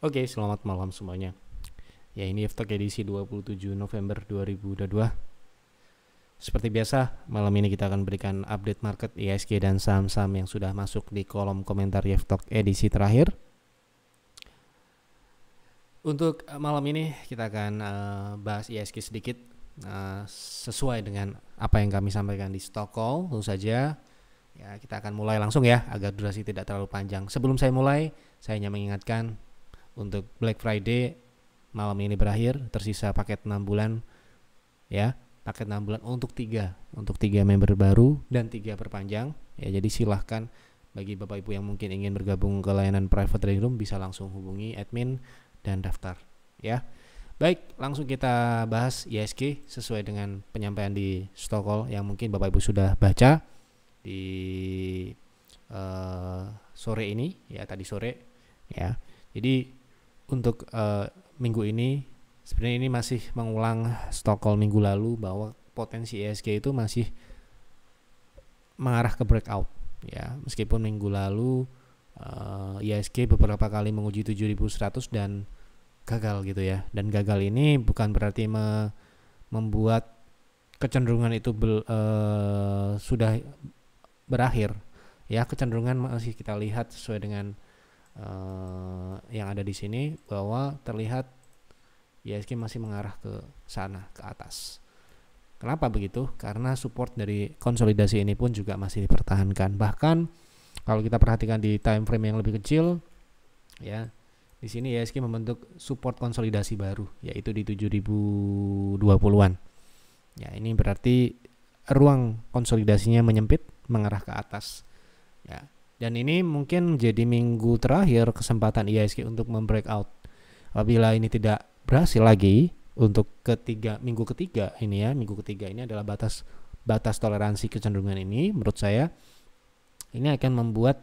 Oke, selamat malam semuanya. Ya, ini Iftok edisi 27 November 2022. Seperti biasa, malam ini kita akan berikan update market ISG dan saham-saham yang sudah masuk di kolom komentar Iftok edisi terakhir. Untuk malam ini kita akan bahas ISG sedikit sesuai dengan apa yang kami sampaikan di stock call. Tentu saja ya, kita akan mulai langsung ya, agar durasi tidak terlalu panjang. Sebelum saya mulai, saya hanya mengingatkan untuk Black Friday malam ini berakhir, tersisa paket 6 bulan ya, paket 6 bulan untuk 3 member baru dan 3 perpanjang ya. Jadi silahkan bagi Bapak Ibu yang mungkin ingin bergabung ke layanan private trading room bisa langsung hubungi admin dan daftar ya. Baik, langsung kita bahas ISG sesuai dengan penyampaian di stock call yang mungkin Bapak Ibu sudah baca di sore ini ya, tadi sore ya. Jadi untuk minggu ini sebenarnya ini masih mengulang stock call minggu lalu bahwa potensi ISG itu masih mengarah ke breakout ya. Meskipun minggu lalu ISG beberapa kali menguji 7100 dan gagal gitu ya. Dan gagal ini bukan berarti membuat kecenderungan itu sudah berakhir ya. Kecenderungan masih kita lihat sesuai dengan yang ada di sini bahwa terlihat ISG masih mengarah ke sana, ke atas. Kenapa begitu? Karena support dari konsolidasi ini pun juga masih dipertahankan. Bahkan kalau kita perhatikan di time frame yang lebih kecil ya, di sini ISG membentuk support konsolidasi baru yaitu di 7020-an. Ya, ini berarti ruang konsolidasinya menyempit mengarah ke atas. Ya. Dan ini mungkin menjadi minggu terakhir kesempatan ISG untuk membreakout. Apabila ini tidak berhasil lagi untuk minggu ketiga ini ya, minggu ketiga ini adalah batas toleransi kecenderungan ini. Menurut saya ini akan membuat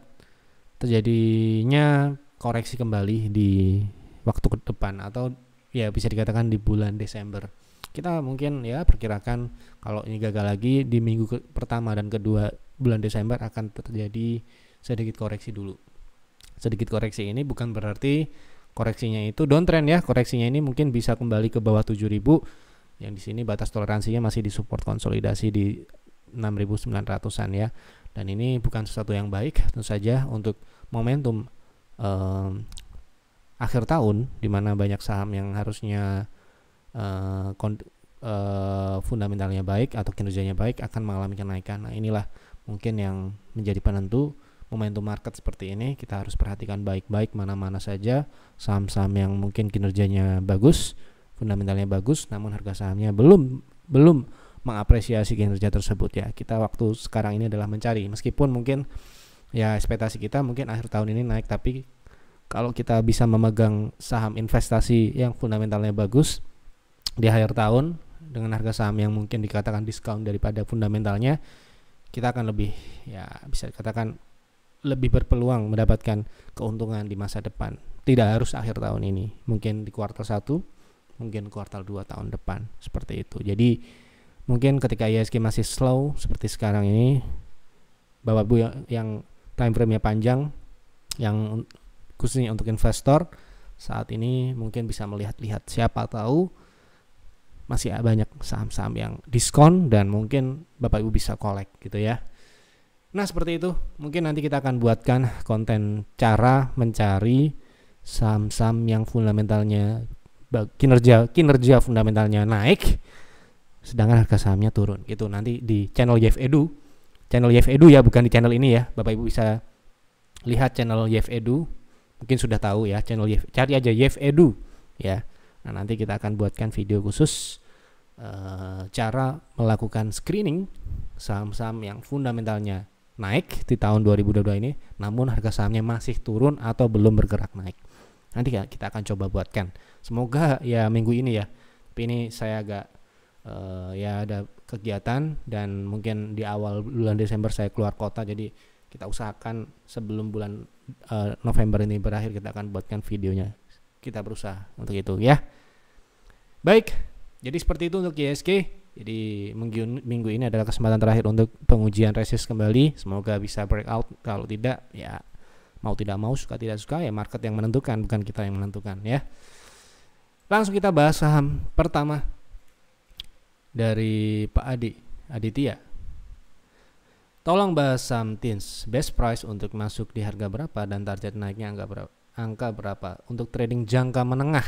terjadinya koreksi kembali di waktu ke depan atau ya bisa dikatakan di bulan Desember. Kita mungkin ya perkirakan kalau ini gagal lagi di minggu pertama dan kedua bulan Desember akan terjadi sedikit koreksi dulu. Sedikit koreksi ini bukan berarti koreksinya itu downtrend ya. Koreksinya ini mungkin bisa kembali ke bawah 7000 yang di sini batas toleransinya masih disupport konsolidasi di 6900-an ya. Dan ini bukan sesuatu yang baik tentu saja untuk momentum akhir tahun di mana banyak saham yang harusnya fundamentalnya baik atau kinerjanya baik akan mengalami kenaikan. Nah, inilah mungkin yang menjadi penentu momentum market seperti ini. Kita harus perhatikan baik-baik mana-mana saja saham-saham yang mungkin kinerjanya bagus, fundamentalnya bagus, namun harga sahamnya belum mengapresiasi kinerja tersebut ya. Kita waktu sekarang ini adalah mencari, meskipun mungkin ya ekspektasi kita mungkin akhir tahun ini naik, tapi kalau kita bisa memegang saham investasi yang fundamentalnya bagus di akhir tahun dengan harga saham yang mungkin dikatakan diskon daripada fundamentalnya, kita akan lebih ya bisa dikatakan lebih berpeluang mendapatkan keuntungan di masa depan. Tidak harus akhir tahun ini, mungkin di kuartal 1, mungkin kuartal 2 tahun depan, seperti itu. Jadi mungkin ketika ISG masih slow seperti sekarang ini, Bapak Ibu yang time frame-nya panjang, yang khususnya untuk investor saat ini mungkin bisa melihat-lihat, siapa tahu masih banyak saham-saham yang diskon dan mungkin Bapak Ibu bisa collect gitu ya. Nah, seperti itu. Mungkin nanti kita akan buatkan konten cara mencari saham-saham yang fundamentalnya kinerja fundamentalnya naik sedangkan harga sahamnya turun. Gitu nanti di channel YF Edu. Channel YF Edu ya, bukan di channel ini ya. Bapak Ibu bisa lihat channel YF Edu. Mungkin sudah tahu ya channel YF. Cari aja YF Edu ya. Nah, nanti kita akan buatkan video khusus cara melakukan screening saham-saham yang fundamentalnya naik di tahun 2022 ini namun harga sahamnya masih turun atau belum bergerak naik. Nanti kita akan coba buatkan. Semoga ya minggu ini ya. Tapi ini saya agak ya ada kegiatan dan mungkin di awal bulan Desember saya keluar kota, jadi kita usahakan sebelum bulan November ini berakhir kita akan buatkan videonya. Kita berusaha untuk itu ya. Baik, jadi seperti itu untuk ISG. Jadi minggu ini adalah kesempatan terakhir untuk pengujian resist kembali. Semoga bisa breakout. Kalau tidak ya Mau tidak mau, suka tidak suka, ya market yang menentukan, bukan kita yang menentukan ya. Langsung kita bahas saham pertama dari Pak Aditya. Tolong bahas saham TINS, best price untuk masuk di harga berapa dan target naiknya angka berapa untuk trading jangka menengah,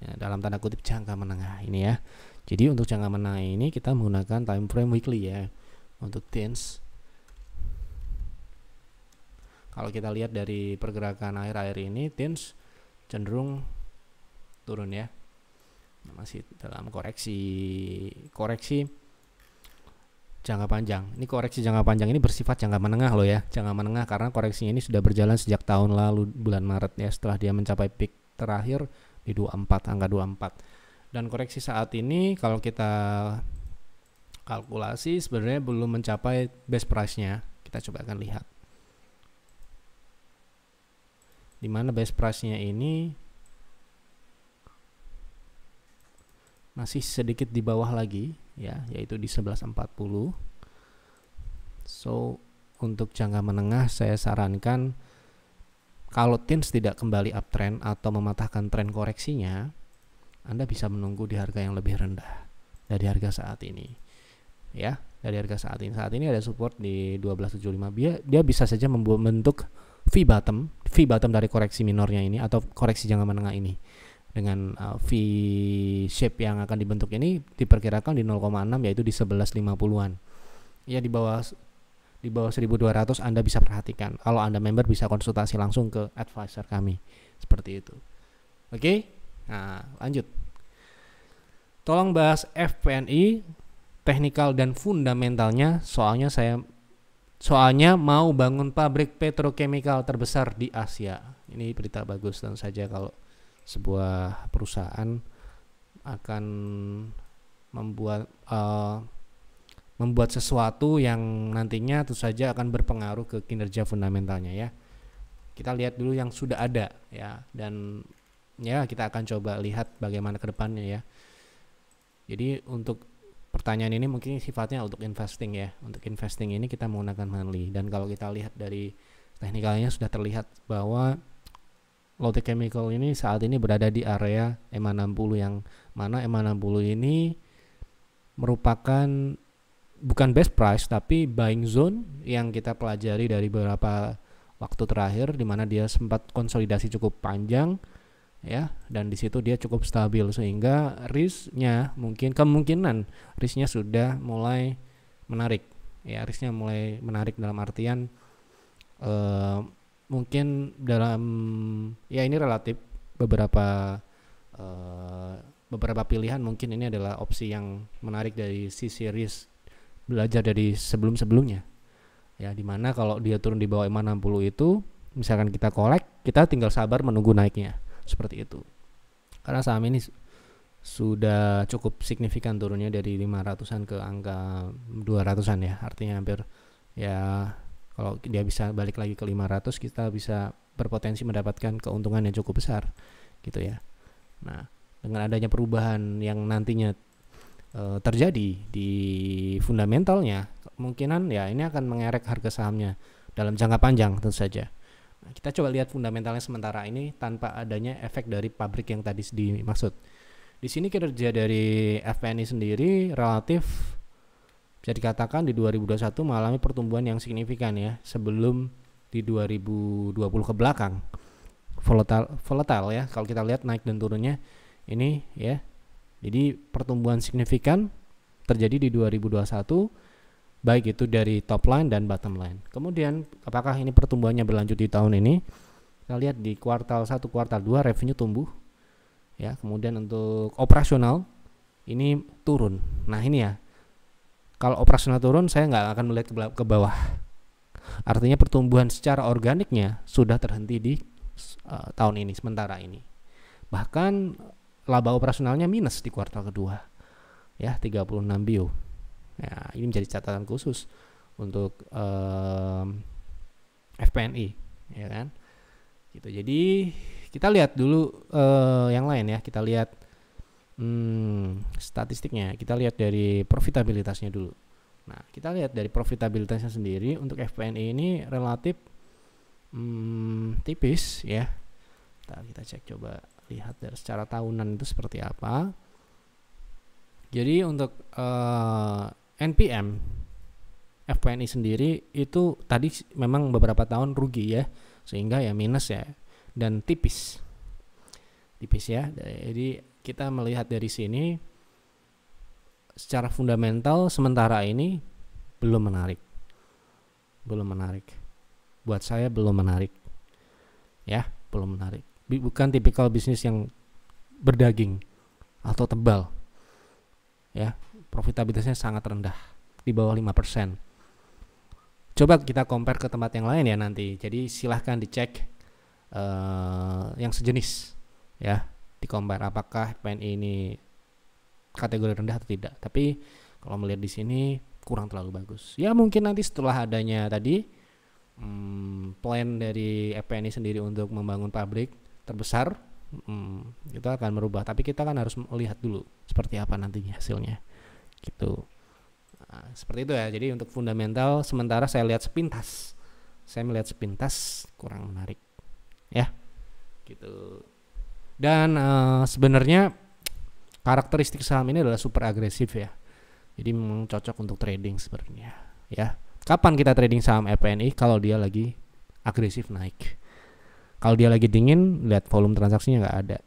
ya, dalam tanda kutip jangka menengah ini ya. Jadi untuk jangka menengah ini kita menggunakan time frame weekly ya untuk TINS. Kalau kita lihat dari pergerakan akhir-akhir ini, TINS cenderung turun ya, masih dalam koreksi jangka panjang. Ini koreksi jangka panjang ini bersifat jangka menengah loh ya, jangka menengah, karena koreksinya ini sudah berjalan sejak tahun lalu bulan Maret ya, setelah dia mencapai peak terakhir di 24, angka 24. Dan koreksi saat ini kalau kita kalkulasi sebenarnya belum mencapai best price-nya. Kita coba akan lihat di mana best price-nya ini masih sedikit di bawah lagi ya, yaitu di 11.40. So untuk jangka menengah saya sarankan kalau TINS tidak kembali uptrend atau mematahkan tren koreksinya, Anda bisa menunggu di harga yang lebih rendah dari harga saat ini ya, dari harga saat ini. Saat ini ada support di 12.75. Dia bisa saja membentuk V bottom dari koreksi minornya ini atau koreksi jangka menengah ini. Dengan V shape yang akan dibentuk ini diperkirakan di 0,6, yaitu di 11.50-an. Ya, di bawah 1.200 Anda bisa perhatikan. Kalau Anda member bisa konsultasi langsung ke advisor kami. Seperti itu. Oke? Nah, lanjut. Tolong bahas FPNI, teknikal dan fundamentalnya, soalnya mau bangun pabrik petrochemical terbesar di Asia. Ini berita bagus tentu saja kalau sebuah perusahaan akan membuat sesuatu yang nantinya tentu saja akan berpengaruh ke kinerja fundamentalnya ya. Kita lihat dulu yang sudah ada ya, dan ya kita akan coba lihat bagaimana ke depannya ya. Jadi untuk pertanyaan ini mungkin sifatnya untuk investing ya. Untuk investing ini kita menggunakan monthly, dan kalau kita lihat dari teknikalnya sudah terlihat bahwa Lotte Chemical ini saat ini berada di area EMA 60, yang mana EMA 60 ini merupakan bukan best price tapi buying zone yang kita pelajari dari beberapa waktu terakhir, di mana dia sempat konsolidasi cukup panjang ya, dan di situ dia cukup stabil sehingga risknya kemungkinan risknya sudah mulai menarik ya, risknya mulai menarik dalam artian mungkin dalam ya ini relatif beberapa pilihan, mungkin ini adalah opsi yang menarik dari sisi risk, belajar dari sebelumnya ya, dimana kalau dia turun di bawah 560 itu misalkan kita collect, kita tinggal sabar menunggu naiknya, seperti itu. Karena saham ini sudah cukup signifikan turunnya dari 500-an ke angka 200-an ya, artinya hampir ya, kalau dia bisa balik lagi ke 500, kita bisa berpotensi mendapatkan keuntungan yang cukup besar gitu ya. Nah, dengan adanya perubahan yang nantinya terjadi di fundamentalnya, kemungkinan ya ini akan mengerek harga sahamnya dalam jangka panjang tentu saja. Nah, kita coba lihat fundamentalnya sementara ini tanpa adanya efek dari pabrik yang tadi dimaksud. Di sini kinerja dari FPNI sendiri relatif bisa dikatakan di 2021 mengalami pertumbuhan yang signifikan ya, sebelum di 2020 ke belakang volatile ya, kalau kita lihat naik dan turunnya ini ya. Jadi pertumbuhan signifikan terjadi di 2021, baik itu dari top line dan bottom line. Kemudian apakah ini pertumbuhannya berlanjut di tahun ini? Kita lihat di kuartal 1, kuartal 2 revenue tumbuh ya, kemudian untuk operasional ini turun. Nah ini ya, kalau operasional turun saya nggak akan melihat ke bawah, artinya pertumbuhan secara organiknya sudah terhenti di tahun ini, sementara ini. Bahkan laba operasionalnya minus di kuartal kedua ya, 36 bio ya. Ini menjadi catatan khusus untuk FPNI ya kan gitu. Jadi kita lihat dulu yang lain ya, kita lihat statistiknya, kita lihat dari profitabilitasnya dulu. Nah, kita lihat dari profitabilitasnya sendiri untuk FPNI ini relatif tipis ya. Kita cek, coba lihat dari secara tahunan itu seperti apa. Jadi untuk NPM FPNI sendiri itu tadi memang beberapa tahun rugi ya, sehingga ya minus ya, dan tipis ya. Jadi kita melihat dari sini secara fundamental sementara ini belum menarik. Buat saya belum menarik ya, belum menarik. Bukan tipikal bisnis yang berdaging atau tebal ya, profitabilitasnya sangat rendah, di bawah 5%. Coba kita compare ke tempat yang lain ya nanti, jadi silahkan dicek yang sejenis ya, di compare apakah PNI ini kategori rendah atau tidak. Tapi kalau melihat di sini kurang terlalu bagus ya. Mungkin nanti setelah adanya tadi plan dari FPNI sendiri untuk membangun pabrik terbesar, itu akan merubah. Tapi kita kan harus melihat dulu seperti apa nantinya hasilnya gitu. Nah, seperti itu ya. Jadi untuk fundamental sementara saya melihat sepintas kurang menarik ya gitu. Dan sebenarnya karakteristik saham ini adalah super agresif ya. Jadi memang cocok untuk trading sebenarnya ya. Kapan kita trading saham FPNI? Kalau dia lagi agresif naik. Kalau dia lagi dingin, lihat volume transaksinya nggak ada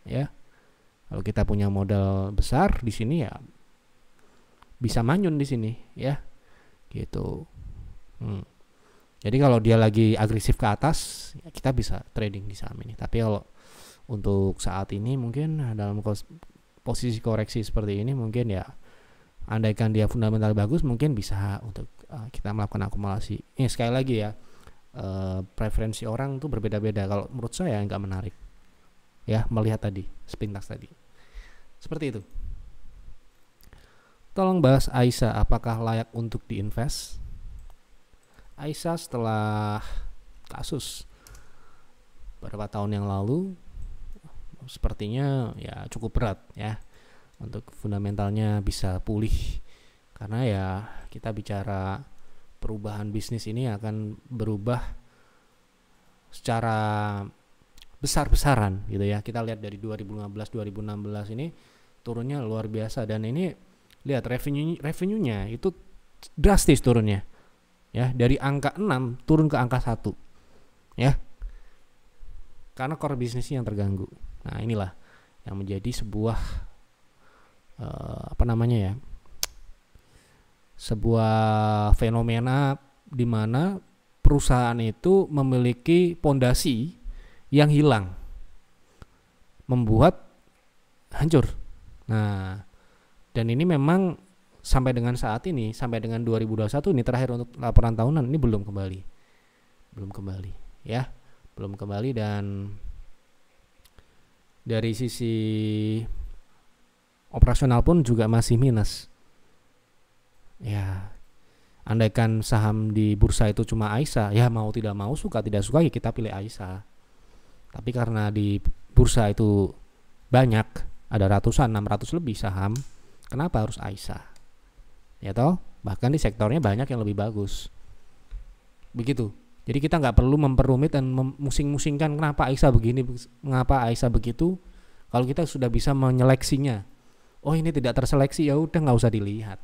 ya. Kalau kita punya modal besar di sini ya bisa manyun di sini ya gitu. Jadi kalau dia lagi agresif ke atas ya kita bisa trading di saham ini. Tapi kalau untuk saat ini mungkin dalam posisi koreksi seperti ini, mungkin ya andaikan dia fundamental bagus mungkin bisa untuk kita melakukan akumulasi. Ini sekali lagi ya, preferensi orang tuh berbeda-beda. Kalau menurut saya nggak menarik ya, melihat tadi sepintas tadi seperti itu. Tolong bahas Aisyah, apakah layak untuk diinvest? Aisyah setelah kasus beberapa tahun yang lalu sepertinya ya cukup berat ya untuk fundamentalnya bisa pulih, karena ya kita bicara perubahan bisnis ini akan berubah secara besar-besaran gitu ya. Kita lihat dari 2015-2016 ini turunnya luar biasa, dan ini lihat revenue-nya itu drastis turunnya ya, dari angka 6 turun ke angka 1 ya, karena core bisnisnya yang terganggu. Nah inilah yang menjadi sebuah sebuah fenomena di mana perusahaan itu memiliki pondasi yang hilang, membuat hancur. Nah, dan ini memang sampai dengan saat ini, sampai dengan 2021 ini terakhir untuk laporan tahunan ini belum kembali ya, belum kembali. Dan dari sisi operasional pun juga masih minus ya. Andaikan saham di bursa itu cuma Aisyah, ya mau tidak mau, suka tidak suka ya kita pilih Aisyah. Tapi karena di bursa itu banyak, ada ratusan, 600 lebih saham, kenapa harus Aisyah ya toh? Bahkan di sektornya banyak yang lebih bagus begitu. Jadi kita nggak perlu memperumit dan memusing-musingkan kenapa Aisyah begini, mengapa Aisyah begitu, kalau kita sudah bisa menyeleksinya. Oh ini tidak terseleksi, ya udah nggak usah dilihat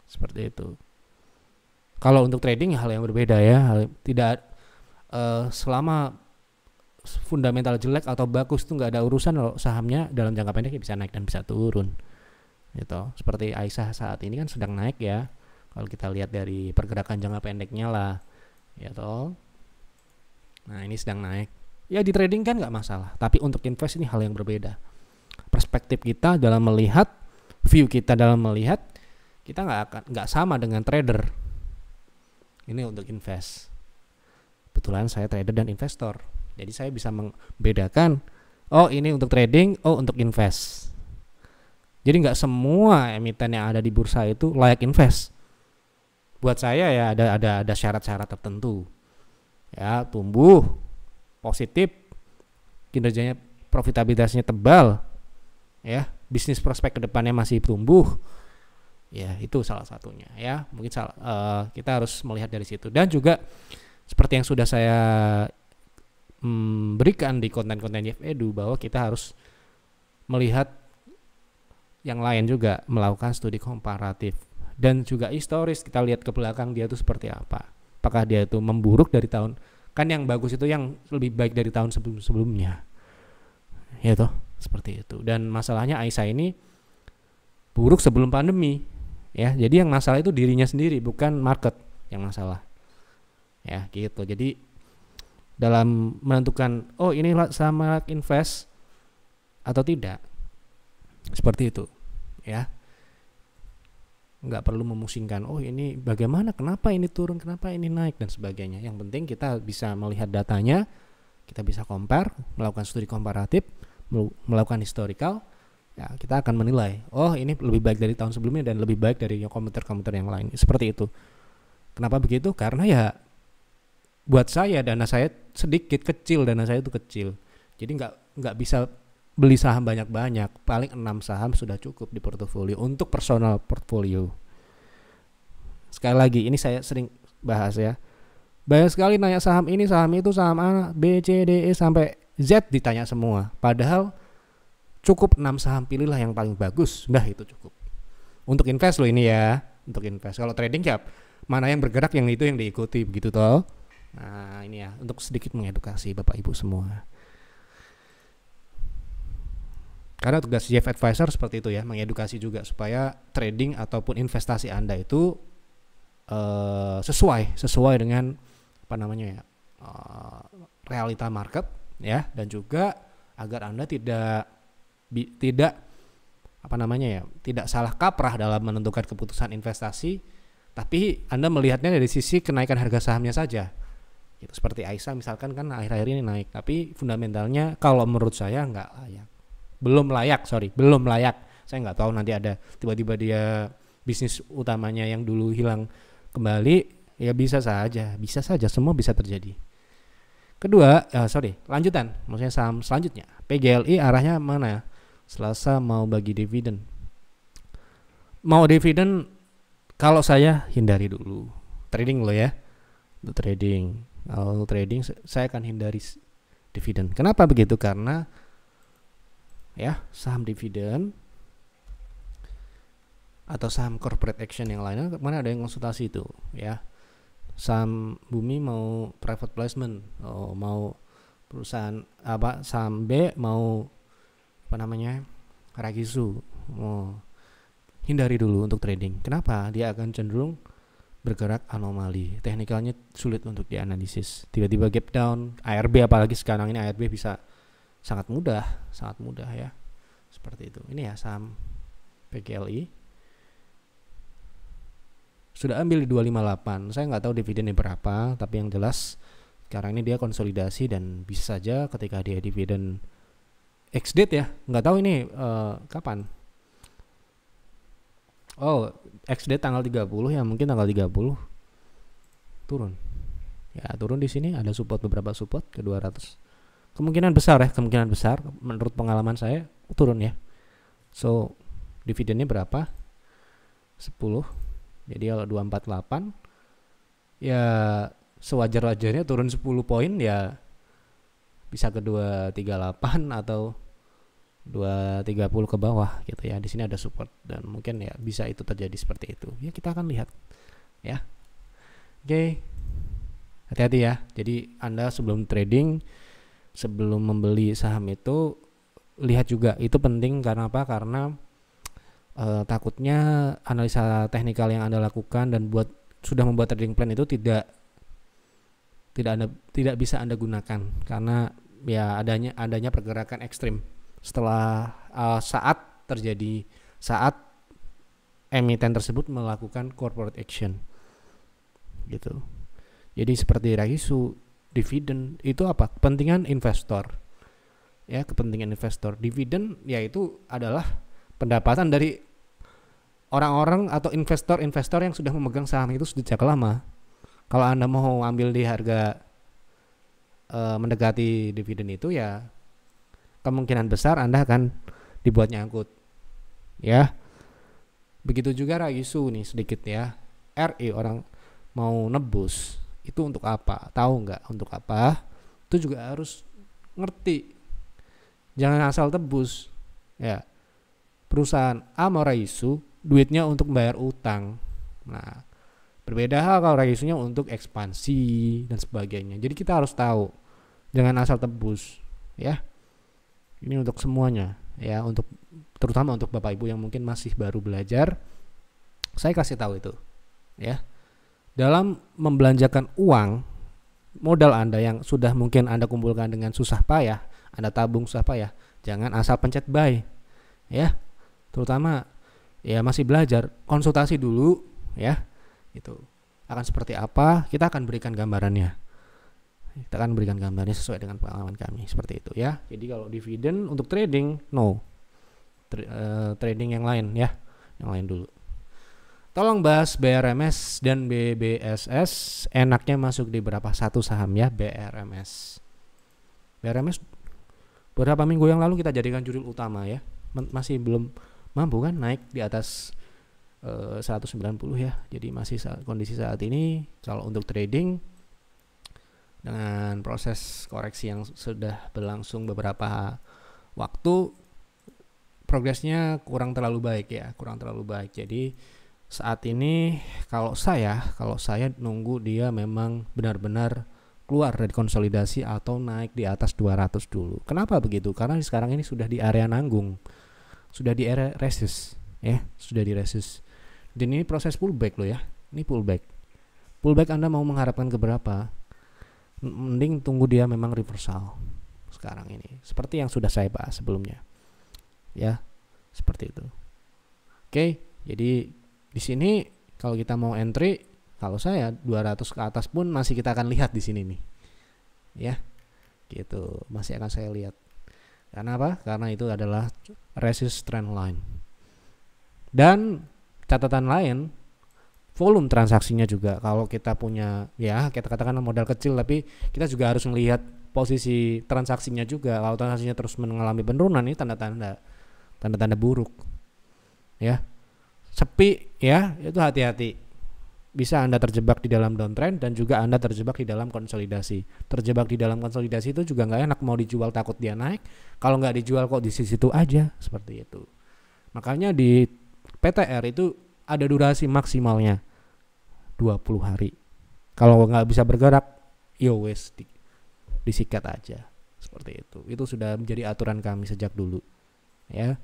seperti itu. Kalau untuk trading hal yang berbeda ya, tidak selama fundamental jelek atau bagus itu nggak ada urusan. Kalau sahamnya dalam jangka pendek bisa naik dan bisa turun gitu. Seperti Aisyah saat ini kan sedang naik ya, kalau kita lihat dari pergerakan jangka pendeknya lah ya toh. Nah ini sedang naik ya, di trading kan nggak masalah, tapi untuk invest ini hal yang berbeda. Perspektif kita dalam melihat, view kita dalam melihat, kita nggak sama dengan trader. Ini untuk invest. Kebetulan saya trader dan investor, jadi saya bisa membedakan, oh ini untuk trading, oh untuk invest. Jadi nggak semua emiten yang ada di bursa itu layak invest. Buat saya ya ada syarat-syarat tertentu ya, tumbuh positif, kinerjanya, profitabilitasnya tebal ya, bisnis prospek kedepannya masih tumbuh ya, itu salah satunya ya. Mungkin kita harus melihat dari situ. Dan juga seperti yang sudah saya berikan di konten-konten Jeff Edu, bahwa kita harus melihat yang lain juga, melakukan studi komparatif dan juga historis. Kita lihat ke belakang dia itu seperti apa, apakah dia itu memburuk dari tahun, kan yang bagus itu yang lebih baik dari tahun sebelumnya ya toh, seperti itu. Dan masalahnya Aisyah ini buruk sebelum pandemi ya, jadi yang masalah itu dirinya sendiri, bukan market yang masalah ya gitu. Jadi dalam menentukan ini sama invest atau tidak, seperti itu ya, nggak perlu memusingkan ini bagaimana, kenapa ini turun, kenapa ini naik dan sebagainya. Yang penting kita bisa melihat datanya, kita bisa compare, melakukan studi komparatif, melakukan historical ya, kita akan menilai ini lebih baik dari tahun sebelumnya dan lebih baik dari komputer-komputer yang lain, seperti itu. Kenapa begitu? Karena ya buat saya dana saya sedikit, kecil, dana saya itu kecil, jadi nggak bisa beli saham banyak-banyak, paling 6 saham sudah cukup di portofolio untuk personal portfolio. Sekali lagi, ini saya sering bahas ya, banyak sekali nanya saham ini, saham itu, saham A, B, C, D, E sampai Z ditanya semua, padahal cukup 6 saham, pilihlah yang paling bagus, udah itu cukup untuk invest loh ini ya, untuk invest. Kalau trading ya mana yang bergerak yang itu yang diikuti, begitu toh. Nah ini ya, untuk sedikit mengedukasi Bapak Ibu semua. Karena tugas Jeff Advisor seperti itu ya, mengedukasi juga supaya trading ataupun investasi Anda itu sesuai dengan realita market ya, dan juga agar Anda tidak tidak salah kaprah dalam menentukan keputusan investasi, tapi Anda melihatnya dari sisi kenaikan harga sahamnya saja. Gitu, seperti Aisyah misalkan kan akhir-akhir ini naik, tapi fundamentalnya kalau menurut saya belum layak. Saya nggak tahu nanti ada tiba-tiba dia bisnis utamanya yang dulu hilang kembali, ya bisa saja, semua bisa terjadi. Kedua, lanjutan, maksudnya saham selanjutnya, PGLI arahnya mana? Selasa mau bagi dividen. Mau dividen, kalau saya hindari dulu. Trading loh ya, untuk trading. Kalau trading saya akan hindari dividen. Kenapa begitu? Karena ya saham dividen atau saham corporate action yang lainnya, mana ada yang konsultasi itu ya. Saham Bumi mau private placement, mau perusahaan saham B mau Ragisu, hindari dulu untuk trading. Kenapa? Dia akan cenderung bergerak anomali, teknikalnya sulit untuk dianalisis, tiba-tiba gap down. ARB apalagi sekarang ini, ARB bisa sangat mudah ya, seperti itu. Ini ya saham PGLI sudah ambil di 258. Saya nggak tahu dividennya berapa, tapi yang jelas sekarang ini dia konsolidasi dan bisa saja ketika dia dividen ex-date ya, nggak tahu ini kapan. Ex-date tanggal 30 ya, mungkin tanggal 30 turun. Ya, turun di sini ada beberapa support ke 200. Kemungkinan besar menurut pengalaman saya turun ya. So, dividennya berapa? 10. Jadi kalau 248 ya sewajar-wajarnya turun 10 poin ya, bisa ke 238 atau 230 ke bawah gitu ya. Di sini ada support dan mungkin ya bisa itu terjadi seperti itu. Ya kita akan lihat ya. Oke. Hati-hati ya. Jadi Anda sebelum trading, sebelum membeli saham itu lihat juga, itu penting. Karena apa? Karena takutnya analisa teknikal yang Anda lakukan dan sudah membuat trading plan itu tidak bisa Anda gunakan karena ya adanya pergerakan ekstrim setelah saat emiten tersebut melakukan corporate action gitu. Jadi seperti Ragisu, dividen itu apa? Kepentingan investor. Ya, kepentingan investor. Dividen yaitu adalah pendapatan dari orang-orang atau investor-investor yang sudah memegang saham itu sejak lama. Kalau Anda mau ambil di harga mendekati dividen itu, ya kemungkinan besar Anda akan dibuat nyangkut. Ya. Begitu juga Ragisu nih sedikit ya. RI orang mau nebus itu untuk apa, tahu nggak untuk apa, itu juga harus ngerti. Jangan asal tebus ya. Perusahaan A mau raisu duitnya untuk membayar utang. Nah, berbeda hal kalau raisunya untuk ekspansi dan sebagainya. Jadi kita harus tahu, jangan asal tebus ya. Ini untuk semuanya ya, untuk terutama untuk Bapak Ibu yang mungkin masih baru belajar, saya kasih tahu itu ya. Dalam membelanjakan uang modal Anda yang sudah mungkin Anda kumpulkan dengan susah payah, Anda tabung susah payah, jangan asal pencet buy ya. Terutama ya masih belajar, konsultasi dulu ya. Itu akan seperti apa, kita akan berikan gambarannya. Kita akan berikan gambarnya sesuai dengan pengalaman kami, seperti itu ya. Jadi kalau dividen untuk trading no. Trading yang lain ya, yang lain dulu. Tolong bahas BRMS dan BBSS, enaknya masuk di berapa satu saham ya. BRMS beberapa minggu yang lalu kita jadikan judul utama ya. Masih belum mampu kan naik di atas 190 ya. Jadi masih kondisi saat ini kalau untuk trading dengan proses koreksi yang sudah berlangsung beberapa waktu, progresnya kurang terlalu baik ya, kurang terlalu baik. Jadi saat ini kalau saya nunggu dia memang benar-benar keluar dari konsolidasi atau naik di atas 200 dulu. Kenapa begitu? Karena sekarang ini sudah di area nanggung, sudah di area resist ya, sudah di resist. Dan ini proses pullback loh ya. Ini pullback Anda mau mengharapkan ke berapa? Mending tunggu dia memang reversal sekarang ini, seperti yang sudah saya bahas sebelumnya ya, seperti itu. Oke, jadi di sini kalau kita mau entry, kalau saya 200 ke atas pun masih kita akan lihat di sini nih ya, gitu masih akan saya lihat. Karena apa? Karena itu adalah resist trend line. Dan catatan lain, volume transaksinya juga. Kalau kita punya ya, kita katakan modal kecil, tapi kita juga harus melihat posisi transaksinya juga. Kalau transaksinya terus mengalami penurunan, ini tanda-tanda buruk ya. Sepi ya, itu hati-hati. Bisa Anda terjebak di dalam downtrend dan juga Anda terjebak di dalam konsolidasi. Terjebak di dalam konsolidasi itu juga nggak enak, mau dijual takut dia naik. Kalau nggak dijual kok di situ aja, seperti itu. Makanya di PTR itu ada durasi maksimalnya 20 hari. Kalau nggak bisa bergerak, yo wes disikat aja, seperti itu. Itu sudah menjadi aturan kami sejak dulu ya.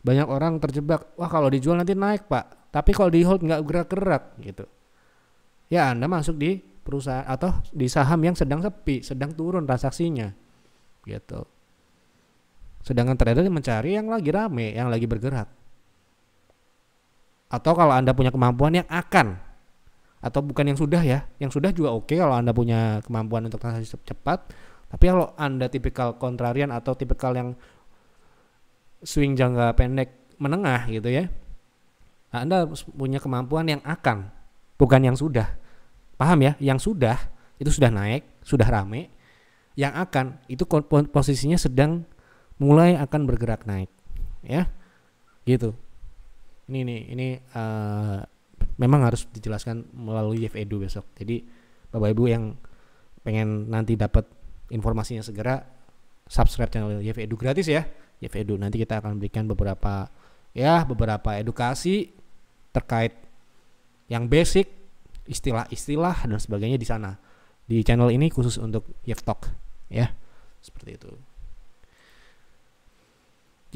Banyak orang terjebak, wah kalau dijual nanti naik pak, tapi kalau di hold nggak gerak-gerak gitu ya, Anda masuk di perusahaan atau di saham yang sedang sepi, sedang turun transaksinya gitu. Sedangkan trader mencari yang lagi rame, yang lagi bergerak. Atau kalau Anda punya kemampuan yang akan, atau bukan yang sudah ya, yang sudah juga oke kalau Anda punya kemampuan untuk transaksi cepat. Tapi kalau Anda tipikal kontrarian atau tipikal yang swing jangka pendek menengah gitu ya, Anda punya kemampuan yang akan, bukan yang sudah. Paham ya? Yang sudah itu sudah naik, sudah rame. Yang akan itu posisinya sedang mulai akan bergerak naik ya, gitu. Ini memang harus dijelaskan melalui YF Edu besok. Jadi Bapak Ibu yang pengen nanti dapat informasinya segera subscribe channel YF Edu gratis ya. YF Edu, nanti kita akan berikan beberapa edukasi terkait yang basic, istilah-istilah dan sebagainya di sana. Di channel ini khusus untuk YF Talk ya. Seperti itu.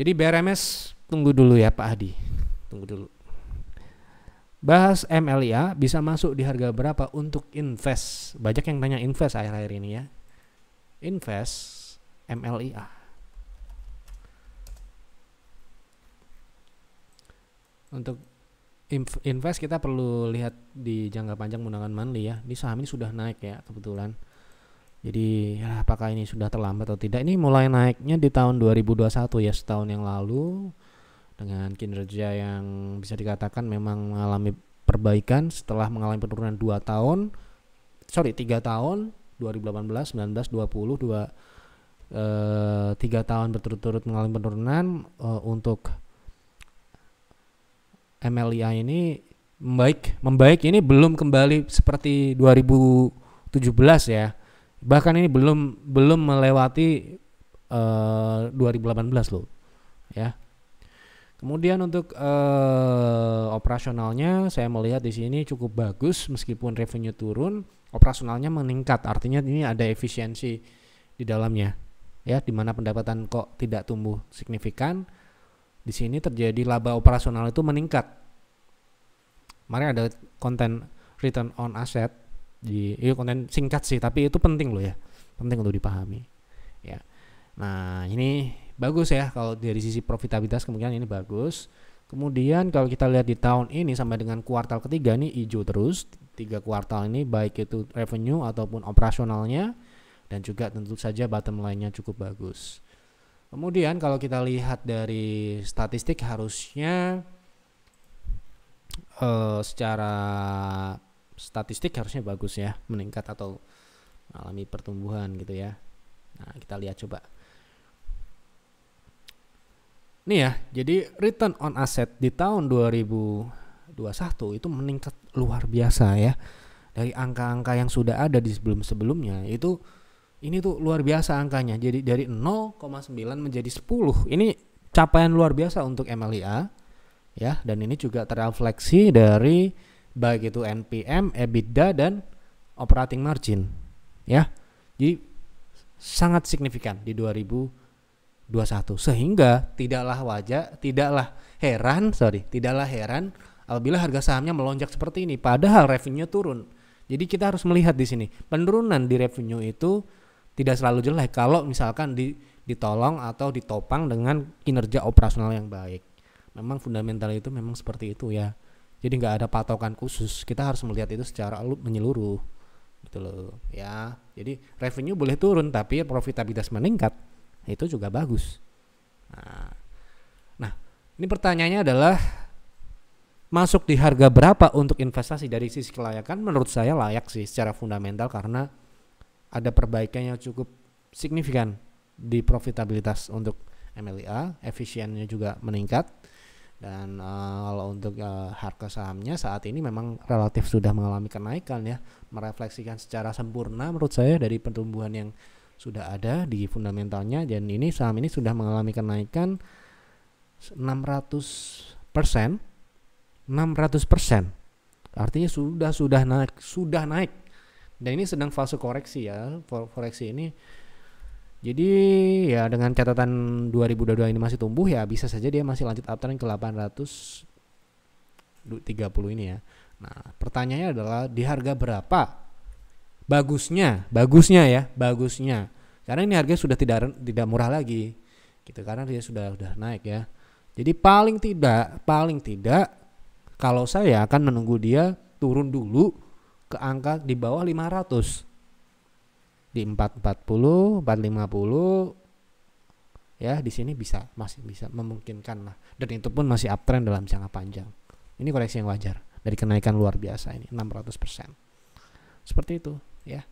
Jadi BRMS tunggu dulu ya Pak Hadi. Tunggu dulu. Bahas MLIA bisa masuk di harga berapa untuk invest. Banyak yang tanya invest akhir-akhir ini ya. Invest MLIA. Untuk invest kita perlu lihat di jangka panjang menggunakan monthly ya. Ini saham ini sudah naik ya kebetulan. Jadi ya, apakah ini sudah terlambat atau tidak? Ini mulai naiknya di tahun 2021 ya, setahun yang lalu, dengan kinerja yang bisa dikatakan memang mengalami perbaikan setelah mengalami penurunan 3 tahun 2018, 19, 20 3 tahun berturut-turut mengalami penurunan. Untuk MLIA ini Membaik ini belum kembali seperti 2017 ya. Bahkan ini belum melewati 2018 loh ya. Kemudian untuk operasionalnya saya melihat di sini cukup bagus, meskipun revenue turun, operasionalnya meningkat. Artinya ini ada efisiensi di dalamnya ya, di mana pendapatan kok tidak tumbuh signifikan. Di sini terjadi laba operasional itu meningkat. Mari ada konten return on asset ini konten singkat sih, tapi itu penting loh ya, penting untuk dipahami ya. Nah ini bagus ya, kalau dari sisi profitabilitas kemungkinan ini bagus. Kemudian kalau kita lihat di tahun ini sampai dengan kuartal ketiga ini hijau terus, 3 kuartal ini baik itu revenue ataupun operasionalnya, dan juga tentu saja bottom line-nya cukup bagus. Kemudian kalau kita lihat dari statistik harusnya secara statistik harusnya bagus ya, meningkat atau mengalami pertumbuhan gitu ya. Nah kita lihat coba. Nih ya, jadi return on asset di tahun 2021 itu meningkat luar biasa ya. Dari angka-angka yang sudah ada di sebelum-sebelumnya itu, ini tuh luar biasa angkanya. Jadi dari 0,9 menjadi 10. Ini capaian luar biasa untuk MLIA ya, dan ini juga terrefleksi dari baik itu NPM, EBITDA dan operating margin ya. Jadi sangat signifikan di 2021, sehingga tidaklah heran apabila harga sahamnya melonjak seperti ini padahal revenue turun. Jadi kita harus melihat di sini penurunan di revenue itu tidak selalu jelek kalau misalkan ditolong atau ditopang dengan kinerja operasional yang baik. Memang fundamental itu memang seperti itu ya. Jadi nggak ada patokan khusus, kita harus melihat itu secara menyeluruh gitu loh ya. Jadi revenue boleh turun tapi profitabilitas meningkat, itu juga bagus. Nah ini pertanyaannya adalah masuk di harga berapa untuk investasi. Dari sisi kelayakan menurut saya layak sih secara fundamental, karena ada perbaikan yang cukup signifikan di profitabilitas untuk MLIA, efisiennya juga meningkat. Dan kalau untuk harga sahamnya saat ini memang relatif sudah mengalami kenaikan ya, merefleksikan secara sempurna menurut saya dari pertumbuhan yang sudah ada di fundamentalnya. Dan ini saham ini sudah mengalami kenaikan 600%, artinya sudah naik. Dan ini sedang fase koreksi ya, koreksi ini. Jadi ya dengan catatan 2022 ini masih tumbuh ya, bisa saja dia masih lanjut uptrend ke 830 ini ya. Nah pertanyaannya adalah di harga berapa bagusnya karena ini harga sudah tidak murah lagi gitu, karena dia sudah naik ya. Jadi paling tidak kalau saya akan menunggu dia turun dulu ke angka di bawah 500, di 440, 450 ya. Di sini masih bisa memungkinkan lah, dan itu pun masih uptrend dalam jangka panjang. Ini koreksi yang wajar dari kenaikan luar biasa ini 600%. Seperti itu ya.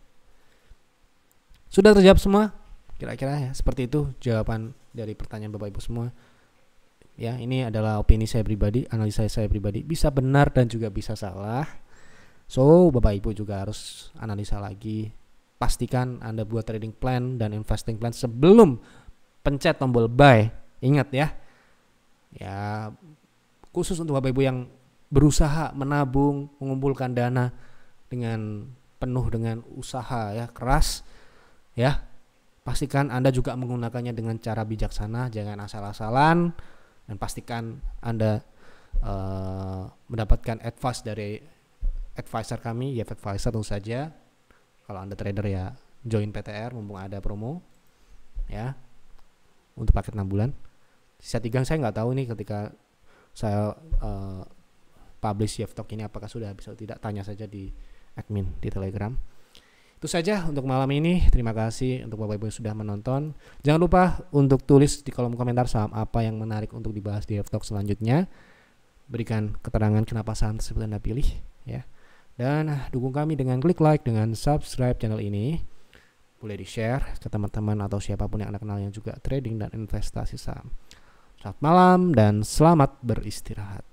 Sudah terjawab semua kira-kira ya, seperti itu jawaban dari pertanyaan Bapak Ibu semua ya. Ini adalah opini saya pribadi, analisa saya pribadi, bisa benar dan juga bisa salah. So Bapak Ibu juga harus analisa lagi. Pastikan Anda buat trading plan dan investing plan sebelum pencet tombol buy. Ingat ya. Ya, khusus untuk Bapak Ibu yang berusaha menabung, mengumpulkan dana dengan penuh dengan usaha ya, keras ya. Pastikan Anda juga menggunakannya dengan cara bijaksana, jangan asal-asalan, dan pastikan Anda mendapatkan advice dari advisor kami, YF Advisor tentu saja. Kalau Anda trader ya join PTR mumpung ada promo ya untuk paket 6 bulan. Sisa 3 saya nggak tahu nih ketika saya publish YF Talk ini apakah sudah bisa atau tidak, tanya saja di admin di Telegram. Itu saja untuk malam ini. Terima kasih untuk Bapak Ibu yang sudah menonton. Jangan lupa untuk tulis di kolom komentar saham apa yang menarik untuk dibahas di YF Talk selanjutnya. Berikan keterangan kenapa saham tersebut Anda pilih ya. Dan dukung kami dengan klik like, dengan subscribe channel ini. Boleh di-share ke teman-teman atau siapapun yang Anda kenal yang juga trading dan investasi saham. Selamat malam dan selamat beristirahat.